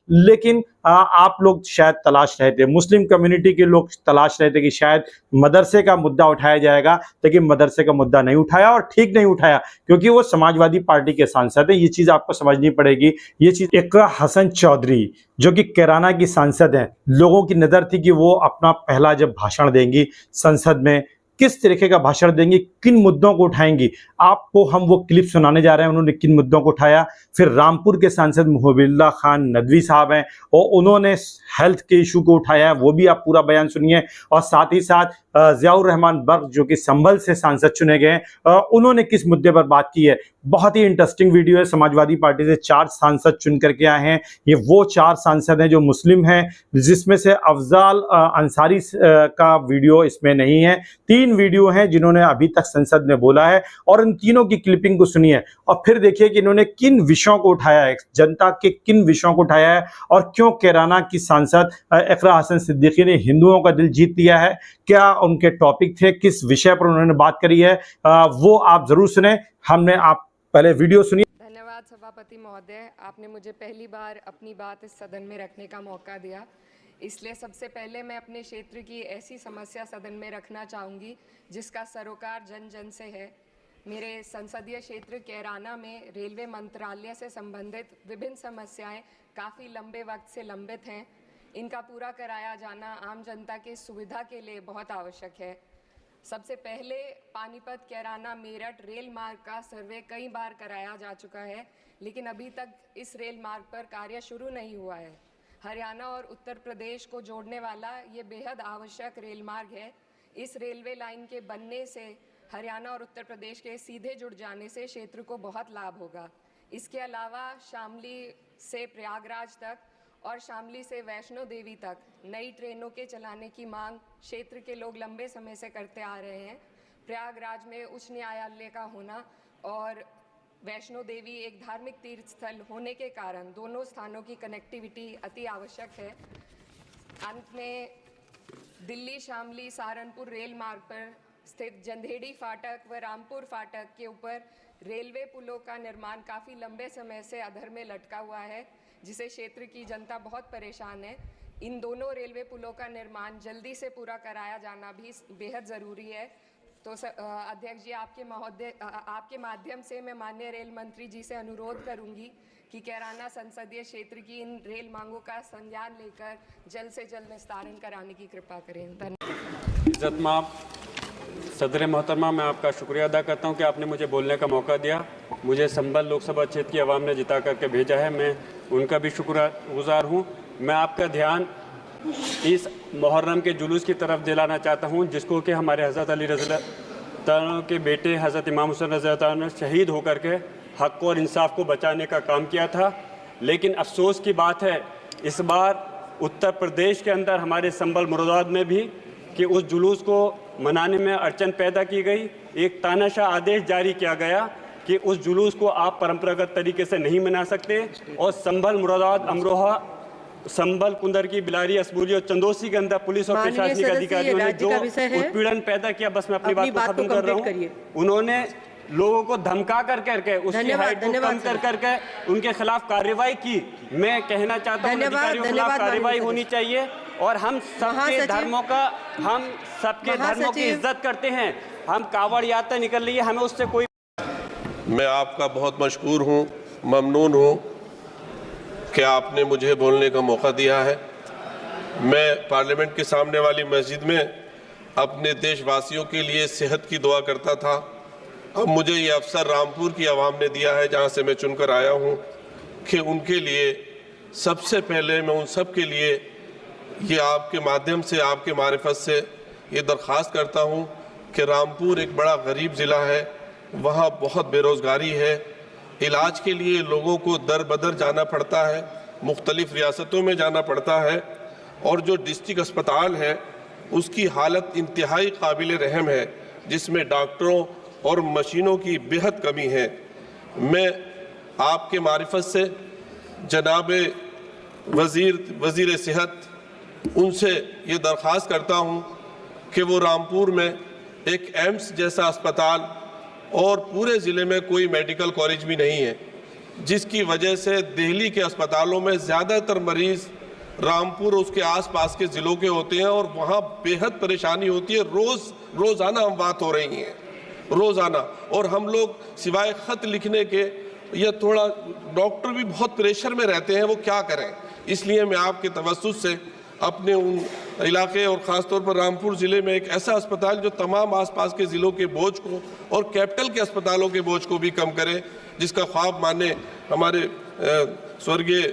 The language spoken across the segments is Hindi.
लेकिन आप लोग शायद तलाश रहे थे, मुस्लिम कम्युनिटी के लोग तलाश रहे थे कि शायद मदरसे का मुद्दा उठाया जाएगा, लेकिन मदरसे का मुद्दा नहीं उठाया और ठीक नहीं उठाया, क्योंकि वो समाजवादी पार्टी के सांसद हैं। ये चीज़ आपको समझनी पड़ेगी। ये चीज़ इकरा हसन चौधरी जो कि कैराना की सांसद हैं, लोगों की नज़र थी कि वो अपना पहला जब भाषण देंगी संसद में, किस तरीके का भाषण देंगी, किन मुद्दों को उठाएंगी, आपको हम वो क्लिप सुनाने जा रहे हैं, उन्होंने किन मुद्दों को उठाया। फिर रामपुर के सांसद मुहब्बिबुल्लाह खान नदवी साहब हैं और उन्होंने हेल्थ के इशू को उठाया, वो भी आप पूरा बयान सुनिए। और साथ ही साथ ज़ियाउर रहमान बर्क जो कि संभल से सांसद चुने गए हैं, उन्होंने किस मुद्दे पर बात की है। बहुत ही इंटरेस्टिंग वीडियो है। समाजवादी पार्टी से 4 सांसद चुन करके आए हैं। ये वो 4 सांसद हैं जो मुस्लिम हैं, जिसमें से अफजाल अंसारी का वीडियो इसमें नहीं है। 3 वीडियो हैं जिन्होंने अभी तक संसद में बोला है, और इन तीनों की क्लिपिंग को सुनिए और फिर देखिए कि इन्होंने किन विषयों को उठाया है, जनता के किन विषयों को उठाया है, और क्यों कैराना की सांसद इकरा हसन सिद्दीकी ने हिंदुओं का दिल जीत लिया है, क्या उनके टॉपिक थे, किस विषय पर उन्होंने बात करी है, वो आप जरूर सुने। हमने आप पहले वीडियो सुनिए। धन्यवाद सभापति महोदय, आपने मुझे पहली बार अपनी बात इस सदन में रखने का मौका दिया। इसलिए सबसे पहले मैं अपने क्षेत्र की ऐसी समस्या सदन में रखना चाहूँगी जिसका सरोकार जन जन से है। मेरे संसदीय क्षेत्र कैराना में रेलवे मंत्रालय से संबंधित विभिन्न समस्याएं काफ़ी लंबे वक्त से लंबित हैं। इनका पूरा कराया जाना आम जनता की सुविधा के लिए बहुत आवश्यक है। सबसे पहले पानीपत कैराना मेरठ रेल मार्ग का सर्वे कई बार कराया जा चुका है, लेकिन अभी तक इस रेल मार्ग पर कार्य शुरू नहीं हुआ है। हरियाणा और उत्तर प्रदेश को जोड़ने वाला ये बेहद आवश्यक रेल मार्ग है। इस रेलवे लाइन के बनने से हरियाणा और उत्तर प्रदेश के सीधे जुड़ जाने से क्षेत्र को बहुत लाभ होगा। इसके अलावा शामली से प्रयागराज तक और शामली से वैष्णो देवी तक नई ट्रेनों के चलाने की मांग क्षेत्र के लोग लंबे समय से करते आ रहे हैं। प्रयागराज में उच्च न्यायालय का होना और वैष्णो देवी एक धार्मिक तीर्थ स्थल होने के कारण दोनों स्थानों की कनेक्टिविटी अति आवश्यक है। अंत में दिल्ली शामली सहारनपुर रेल मार्ग पर स्थित जंधेड़ी फाटक व रामपुर फाटक के ऊपर रेलवे पुलों का निर्माण काफ़ी लंबे समय से अधर में लटका हुआ है, जिसे क्षेत्र की जनता बहुत परेशान है। इन दोनों रेलवे पुलों का निर्माण जल्दी से पूरा कराया जाना भी बेहद ज़रूरी है। तो अध्यक्ष जी, आपके माध्यम से मैं माननीय रेल मंत्री जी से अनुरोध करूंगी कि कैराना संसदीय क्षेत्र की इन रेल मांगों का संज्ञान लेकर जल्द से जल्द निस्तारण कराने की कृपा करें। धन्यवाद। इज्जत माप सदर मोहतरमा, मैं आपका शुक्रिया अदा करता हूं कि आपने मुझे बोलने का मौका दिया। मुझे संभल लोकसभा क्षेत्र की आवाम ने जिता करके भेजा है, मैं उनका भी शुक्रगुजार हूं। मैं आपका ध्यान इस मुहर्रम के जुलूस की तरफ दिलाना चाहता हूं, जिसको कि हमारे हज़रत अली रज़ी अल्लाह के बेटे हज़रत इमाम हुसैन रज़ी अल्लाह ने शहीद होकर के हक़ और इंसाफ को बचाने का काम किया था। लेकिन अफसोस की बात है, इस बार उत्तर प्रदेश के अंदर हमारे संभल मुरादाबाद में भी कि उस जुलूस को मनाने में अड़चन पैदा की गई। एक तानाशाह आदेश जारी किया गया कि उस जुलूस को आप परंपरागत तरीके से नहीं मना सकते, और संभल मुरादाबाद अमरोहा संभल कुंदरकी बिलारी असबूरी और चंदोसी के अंदर पुलिस और प्रशासनिक अधिकारियों ने जो उत्पीड़न पैदा किया, बस मैं अपनी बात को खत्म कर रहा हूँ, उन्होंने लोगों को धमका करके उसकी हाइट को कम करके उनके खिलाफ कार्रवाई की। मैं कहना चाहता हूँ अधिकारियों के खिलाफ कार्रवाई होनी चाहिए, और हम सबके धर्मों की इज्जत करते हैं। हम कावड़ यात्रा निकल रही है, हमें उससे कोई। मैं आपका बहुत मशकूर हूँ, ममनून हूँ कि आपने मुझे बोलने का मौका दिया है। मैं पार्लियामेंट के सामने वाली मस्जिद में अपने देशवासियों के लिए सेहत की दुआ करता था। अब मुझे ये अवसर रामपुर की आवाम ने दिया है, जहाँ से मैं चुनकर आया हूँ, कि उनके लिए सबसे पहले मैं उन सब के लिए ये आपके माध्यम से, आपके मारिफत से ये दरख्वास्त करता हूँ कि रामपुर एक बड़ा गरीब ज़िला है, वहाँ बहुत बेरोज़गारी है। इलाज के लिए लोगों को दर बदर जाना पड़ता है, मुख्तलिफ़ रियासतों में जाना पड़ता है, और जो डिस्ट्रिक्ट अस्पताल है उसकी हालत इंतहाई काबिल रहम है, जिसमें डॉक्टरों और मशीनों की बेहद कमी है। मैं आपके मारिफत से जनाब वज़ीर सेहत उनसे ये दरख्वास्त करता हूँ कि वो रामपुर में एक एम्स जैसा अस्पताल, और पूरे ज़िले में कोई मेडिकल कॉलेज भी नहीं है, जिसकी वजह से दिल्ली के अस्पतालों में ज़्यादातर मरीज़ रामपुर उसके आसपास के ज़िलों के होते हैं और वहाँ बेहद परेशानी होती है। रोज़ाना अमवात हो रही हैं, रोज़ाना। और हम लोग सिवाय ख़त लिखने के या थोड़ा डॉक्टर भी बहुत प्रेशर में रहते हैं, वो क्या करें। इसलिए मैं आपके तवज्जुह से अपने उन इलाके और ख़ास तौर पर रामपुर ज़िले में एक ऐसा अस्पताल जो तमाम आसपास के ज़िलों के बोझ को और कैपिटल के अस्पतालों के बोझ को भी कम करे, जिसका ख्वाब माने हमारे स्वर्गीय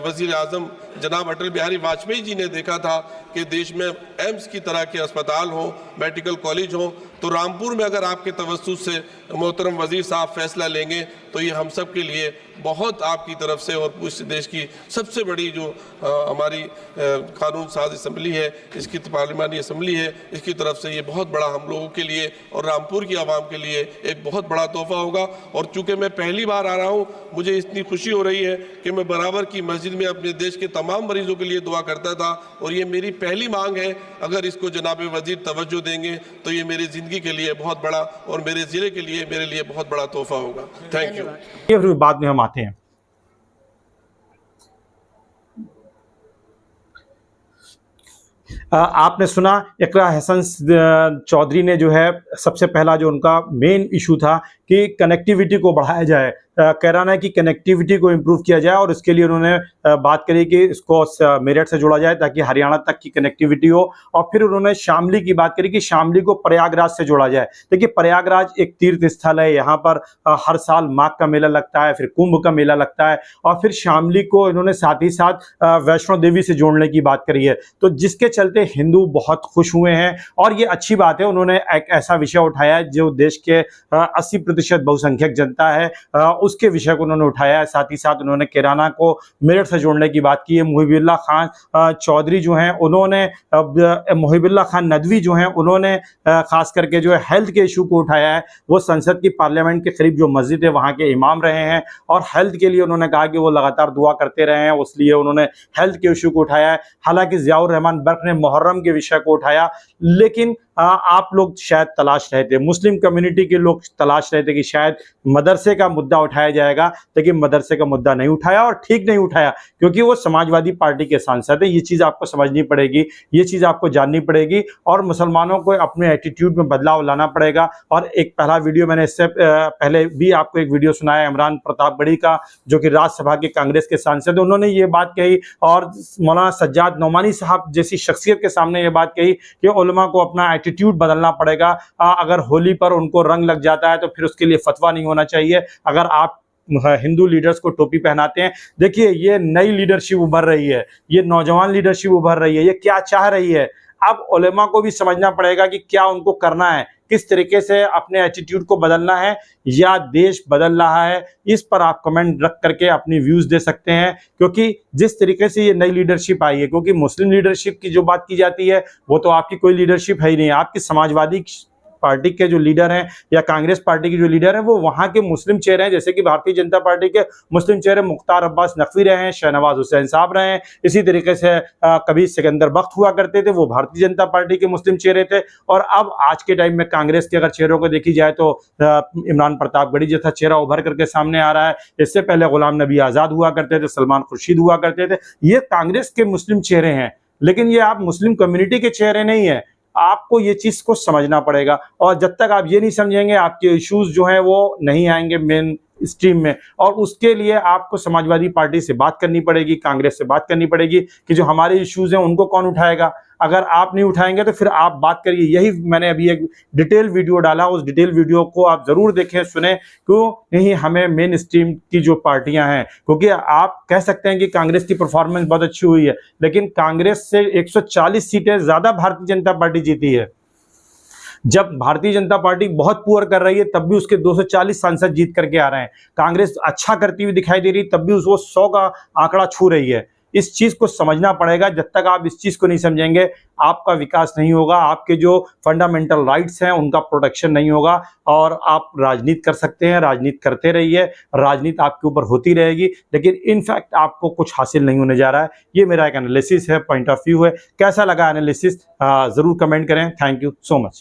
वज़ीर आज़म जनाब अटल बिहारी वाजपेयी जी ने देखा था कि देश में एम्स की तरह के अस्पताल हों, मेडिकल कॉलेज हों। तो रामपुर में अगर आपके तवज्जुह से मोहतरम वज़ीर साहब फैसला लेंगे तो ये हम सब के लिए बहुत आपकी तरफ से और इस देश की सबसे बड़ी जो हमारी कानून साज असम्बली है, इसकी पार्लिमानी असम्बली है, इसकी तरफ से ये बहुत बड़ा हम लोगों के लिए और रामपुर की आवाम के लिए एक बहुत बड़ा तोहफा होगा। और चूँकि मैं पहली बार आ रहा हूँ, मुझे इतनी खुशी हो रही है कि मैं बराबर की मस्जिद में अपने देश के तमाम मरीजों के लिए दुआ करता था और ये मेरी पहली मांग है। अगर इसको जनाब वज़ीर तवज्जो देंगे तो ये मेरी ज़िंदगी के लिए बहुत बड़ा और मेरे ज़िले के लिए मेरे लिए बहुत बड़ा तोहफा होगा। Thank you. ये फिर बाद में हम आते हैं। आपने सुना इकरा हसन चौधरी ने जो है सबसे पहला जो उनका मेन इशू था कि कनेक्टिविटी को बढ़ाया जाए, कह रहा है कि कनेक्टिविटी को इम्प्रूव किया जाए और इसके लिए उन्होंने बात करी कि इसको मेरठ से जोड़ा जाए ताकि हरियाणा तक की कनेक्टिविटी हो। और फिर उन्होंने शामली की बात करी कि शामली को प्रयागराज से जोड़ा जाए। देखिए प्रयागराज एक तीर्थ स्थल है, यहाँ पर हर साल माघ का मेला लगता है, फिर कुंभ का मेला लगता है और फिर शामली को इन्होंने साथ ही साथ वैष्णो देवी से जोड़ने की बात करी है। तो जिसके चलते हिंदू बहुत खुश हुए हैं और ये अच्छी बात है। उन्होंने एक ऐसा विषय उठाया है जो देश के 80% बहुसंख्यक जनता है, उसके विषय को उन्होंने उठाया है। साथ ही साथ उन्होंने कैराना को मेरठ से जोड़ने की बात की है। मुहिबुल्लाह खान चौधरी जो हैं उन्होंने, मुहिबुल्लाह खान नदवी जो हैं उन्होंने खास करके जो है हेल्थ के इशू को उठाया है। वो संसद की पार्लियामेंट के करीब जो मस्जिद है वहाँ के इमाम रहे हैं और हेल्थ के लिए उन्होंने कहा कि वो लगातार दुआ करते रहे हैं, इसलिए उन्होंने हेल्थ के इशू को उठाया है। हालांकि ज़ियाउर रहमान बर्क ने मुहर्रम के विषय को उठाया, लेकिन आप लोग शायद तलाश रहे थे, मुस्लिम कम्युनिटी के लोग तलाश रहे थे कि शायद मदरसे का मुद्दा उठाया जाएगा, लेकिन मदरसे का मुद्दा नहीं उठाया और ठीक नहीं उठाया क्योंकि वो समाजवादी पार्टी के सांसद है। ये चीज़ आपको समझनी पड़ेगी, ये चीज़ आपको जाननी पड़ेगी और मुसलमानों को अपने एटीट्यूड में बदलाव लाना पड़ेगा। और एक पहला वीडियो मैंने इससे पहले भी आपको एक वीडियो सुनाया इमरान प्रतापगढ़ी का, जो कि राज्यसभा के कांग्रेस के सांसद, उन्होंने ये बात कही और मौलाना सज्जाद नोमानी साहब जैसी शख्सियत के सामने ये बात कही कि उलमा को अपना एटीट्यूड बदलना पड़ेगा। अगर होली पर उनको रंग लग जाता है तो फिर उसके लिए फतवा नहीं होना चाहिए। अगर आप हिंदू लीडर्स को टोपी पहनाते हैं, देखिए ये नई लीडरशिप उभर रही है, ये नौजवान लीडरशिप उभर रही है, ये क्या चाह रही है। अब उलेमा को भी समझना पड़ेगा कि क्या उनको करना है, किस तरीके से अपने एटीट्यूड को बदलना है या देश बदल रहा है। इस पर आप कमेंट रख करके अपनी व्यूज दे सकते हैं, क्योंकि जिस तरीके से ये नई लीडरशिप आई है, क्योंकि मुस्लिम लीडरशिप की जो बात की जाती है वो तो आपकी कोई लीडरशिप है ही नहीं। आपकी समाजवादी पार्टी के जो लीडर हैं या कांग्रेस पार्टी के जो लीडर हैं वो वहाँ के मुस्लिम चेहरे हैं, जैसे कि भारतीय जनता पार्टी के मुस्लिम चेहरे मुख्तार अब्बास नकवी रहे हैं, शहनवाज हुसैन साहब रहे हैं, इसी तरीके से कभी सिकंदर बख्त हुआ करते थे, वो भारतीय जनता पार्टी के मुस्लिम चेहरे थे। और अब आज के टाइम में कांग्रेस के अगर चेहरों को देखी जाए तो इमरान प्रतापगढ़ी जैसा चेहरा उभर करके सामने आ रहा है। इससे पहले गुलाम नबी आज़ाद हुआ करते थे, सलमान खुर्शीद हुआ करते थे। ये कांग्रेस के मुस्लिम चेहरे हैं, लेकिन ये आप मुस्लिम कम्युनिटी के चेहरे नहीं है। आपको ये चीज़ को समझना पड़ेगा और जब तक आप ये नहीं समझेंगे आपके इश्यूज जो हैं वो नहीं आएंगे मेन स्ट्रीम में। और उसके लिए आपको समाजवादी पार्टी से बात करनी पड़ेगी, कांग्रेस से बात करनी पड़ेगी कि जो हमारे इश्यूज हैं उनको कौन उठाएगा। अगर आप नहीं उठाएंगे तो फिर आप बात करिए। यही मैंने अभी एक डिटेल वीडियो डाला, उस डिटेल वीडियो को आप ज़रूर देखें, सुने, क्यों नहीं हमें मेन स्ट्रीम की जो पार्टियां हैं, क्योंकि आप कह सकते हैं कि कांग्रेस की परफॉर्मेंस बहुत अच्छी हुई है, लेकिन कांग्रेस से 140 सीटें ज़्यादा भारतीय जनता पार्टी जीती है। जब भारतीय जनता पार्टी बहुत पुअर कर रही है तब भी उसके 240 सांसद जीत करके आ रहे हैं। कांग्रेस अच्छा करती हुई दिखाई दे रही तब भी उसको 100 का आंकड़ा छू रही है। इस चीज़ को समझना पड़ेगा। जब तक आप इस चीज़ को नहीं समझेंगे आपका विकास नहीं होगा, आपके जो फंडामेंटल राइट्स हैं उनका प्रोटेक्शन नहीं होगा। और आप राजनीति कर सकते हैं, राजनीति करते रहिए, राजनीति आपके ऊपर होती रहेगी, लेकिन इनफैक्ट आपको कुछ हासिल नहीं होने जा रहा है। ये मेरा एक एनालिसिस है, पॉइंट ऑफ व्यू है। कैसा लगा एनालिसिस ज़रूर कमेंट करें। Thank you so much.